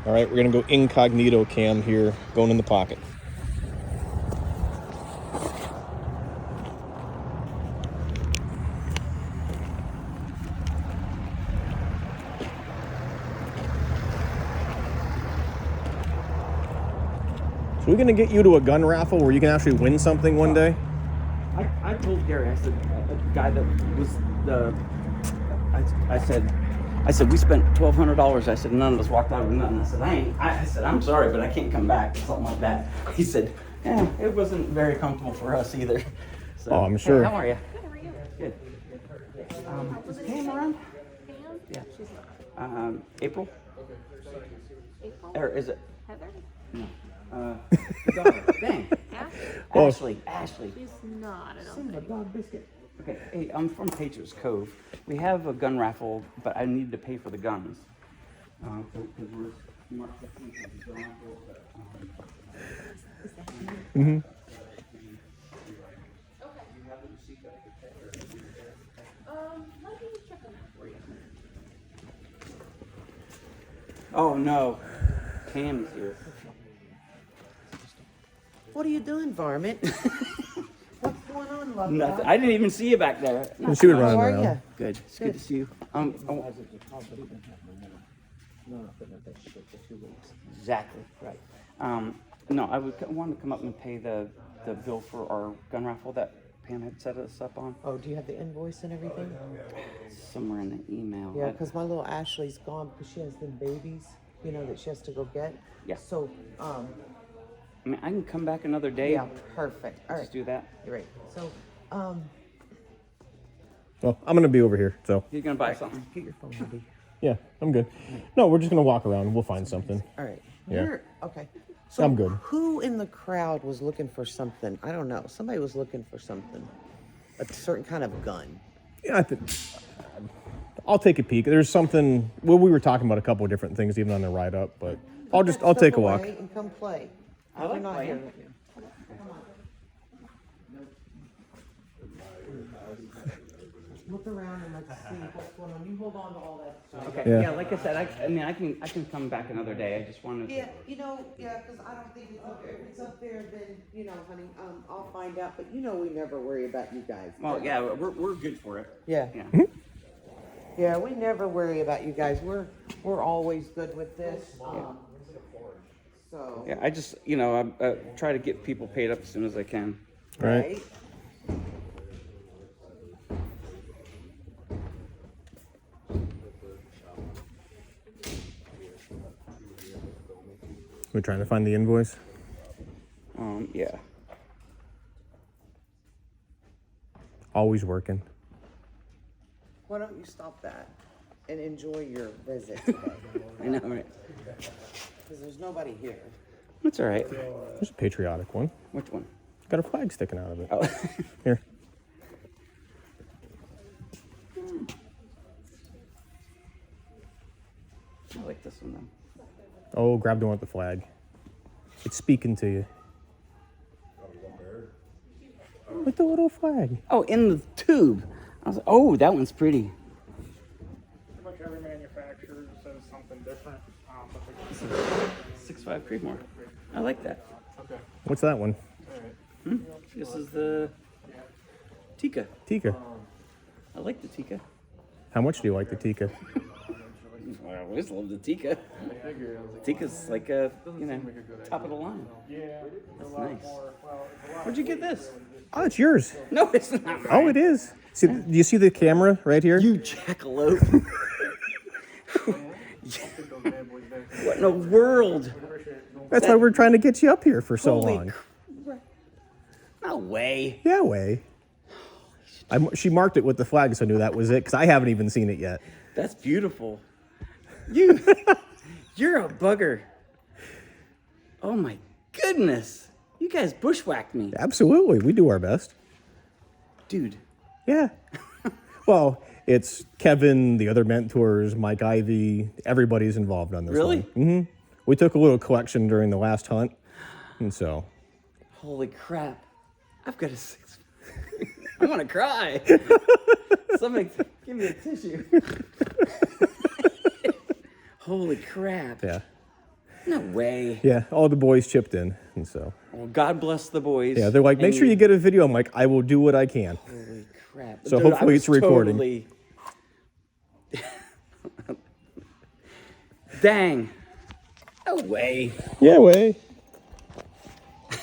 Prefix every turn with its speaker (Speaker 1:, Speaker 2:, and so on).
Speaker 1: All right, we're going to go incognito cam here, going in the pocket. So we're going to get you to a gun raffle where you can actually win something one day.
Speaker 2: I told Gary, I said, a guy that was the, I said, we spent $1,200. I said, none of us walked out with nothing. I said, I'm sorry, but I can't come back, something like that. He said, yeah, it wasn't very comfortable for us either. So,
Speaker 1: Oh, I'm sure.
Speaker 2: Hey, how are you?
Speaker 3: Good, how are you?
Speaker 2: Good. Is Pam around?
Speaker 3: Pam?
Speaker 2: Yeah.
Speaker 3: She's not.
Speaker 2: April?
Speaker 3: April?
Speaker 2: Or is it?
Speaker 3: Heather?
Speaker 2: No. The daughter. Dang.
Speaker 3: Ashley?
Speaker 1: Oh.
Speaker 2: Ashley.
Speaker 3: She's not, I don't
Speaker 2: Son of a
Speaker 3: think.
Speaker 2: dog biscuit. Okay, hey, I'm from Patriots Cove. We have a gun raffle, but I need to pay for the guns. Because we're March 15th of the gun raffle.
Speaker 1: Mm-hmm.
Speaker 3: Let me check on that for you.
Speaker 2: Oh no, Tam's here.
Speaker 4: What are you doing, varmint? What's going on, love?
Speaker 2: Nothing. I didn't even see you back there.
Speaker 1: And she was running
Speaker 4: How are
Speaker 1: around.
Speaker 4: you?
Speaker 2: Good. It's good to see you. Exactly right. No, I wanted to come up and pay the bill for our gun raffle that Pam had set us up on.
Speaker 4: Oh, do you have the invoice and everything?
Speaker 2: Somewhere in the email.
Speaker 4: Yeah, because my little Ashley's gone because she has them babies, you know, that she has to go get.
Speaker 2: Yeah.
Speaker 4: So,
Speaker 2: I mean, I can come back another day.
Speaker 4: yeah, perfect. All right.
Speaker 2: Just do that.
Speaker 4: You're right. So,
Speaker 1: Well, I'm going to be over here, so
Speaker 2: You're gonna buy something.
Speaker 4: get your phone, honey.
Speaker 1: yeah, I'm good. No, we're just going to walk around. We'll find something.
Speaker 4: All right.
Speaker 1: Yeah.
Speaker 4: Okay. So
Speaker 1: I'm good.
Speaker 4: Who in the crowd was looking for something? I don't know. Somebody was looking for something. A certain kind of gun.
Speaker 1: Yeah, I think I'll take a peek. There's something. Well, we were talking about a couple of different things even on the ride up, but I'll
Speaker 4: Put that
Speaker 1: take
Speaker 4: stuff
Speaker 1: a walk.
Speaker 4: away and come play.
Speaker 2: I like
Speaker 4: We're not
Speaker 2: playing.
Speaker 4: here. Come on. Look around and let's see what's going on. You hold on to all that stuff.
Speaker 2: Okay.
Speaker 1: Yeah.
Speaker 2: Yeah. Like I said, I mean, I can come back another day. I just wanted.
Speaker 4: Yeah, because I don't think it's up there. If it's up there, then, honey, I'll find out. But we never worry about you guys.
Speaker 2: Well, yeah, we're good for it.
Speaker 4: Yeah.
Speaker 2: Yeah.
Speaker 4: Yeah, we never worry about you guys. We're always good with this. So.
Speaker 2: Yeah. I just I try to get people paid up as soon as I can.
Speaker 1: Right. We're trying to find the invoice.
Speaker 2: Yeah.
Speaker 1: Always working.
Speaker 4: Why don't you stop that and enjoy your visit today?
Speaker 2: I know, right?
Speaker 4: Because there's nobody here.
Speaker 2: That's all right.
Speaker 1: There's a patriotic one.
Speaker 2: Which one?
Speaker 1: Got a flag sticking out of it.
Speaker 2: Oh.
Speaker 1: Here.
Speaker 2: I like this one though.
Speaker 1: Oh, grab the one with the flag. It's speaking to you. With the little flag.
Speaker 2: Oh, in the tube. I was like, oh, that one's pretty.
Speaker 5: Pretty much every manufacturer says something different. But they
Speaker 2: 6.5 Creedmoor. I like that.
Speaker 5: okay.
Speaker 1: What's that one?
Speaker 2: This is the Tika.
Speaker 1: Tika.
Speaker 2: I like the Tika.
Speaker 1: How much do you like the Tika?
Speaker 2: I always love the Tika. Tika's like top of the line.
Speaker 5: Yeah.
Speaker 2: That's nice. Where'd you get this?
Speaker 1: Oh, it's yours.
Speaker 2: No, it's not.
Speaker 1: Oh, it is. See, do you see the camera right here?
Speaker 2: You jackalope. What in the world?
Speaker 1: That's why we're trying to get you up here for so
Speaker 2: Holy
Speaker 1: long.
Speaker 2: No way.
Speaker 1: Yeah, way. She marked it with the flag, so I knew that was it, because I haven't even seen it yet.
Speaker 2: That's beautiful. You're a bugger. Oh my goodness. You guys bushwhacked me.
Speaker 1: Absolutely. We do our best.
Speaker 2: Dude.
Speaker 1: Yeah. Well, it's Kevin, the other mentors, Mike Ivy, everybody's involved on this
Speaker 2: Really?
Speaker 1: one. Mm-hmm. We took a little collection during the last hunt, and so.
Speaker 2: Holy crap. I've got a 6. I want to cry. Somebody give me a tissue. Holy crap.
Speaker 1: Yeah.
Speaker 2: No way.
Speaker 1: Yeah, all the boys chipped in, and so
Speaker 2: Well, God bless the boys.
Speaker 1: yeah, they're like, make
Speaker 2: And
Speaker 1: sure you get a video. I'm like, I will do what I can.
Speaker 2: Holy crap!
Speaker 1: So
Speaker 2: Dude, I
Speaker 1: hopefully
Speaker 2: was
Speaker 1: it's recording.
Speaker 2: totally- Dang. No way.
Speaker 1: Yeah, way.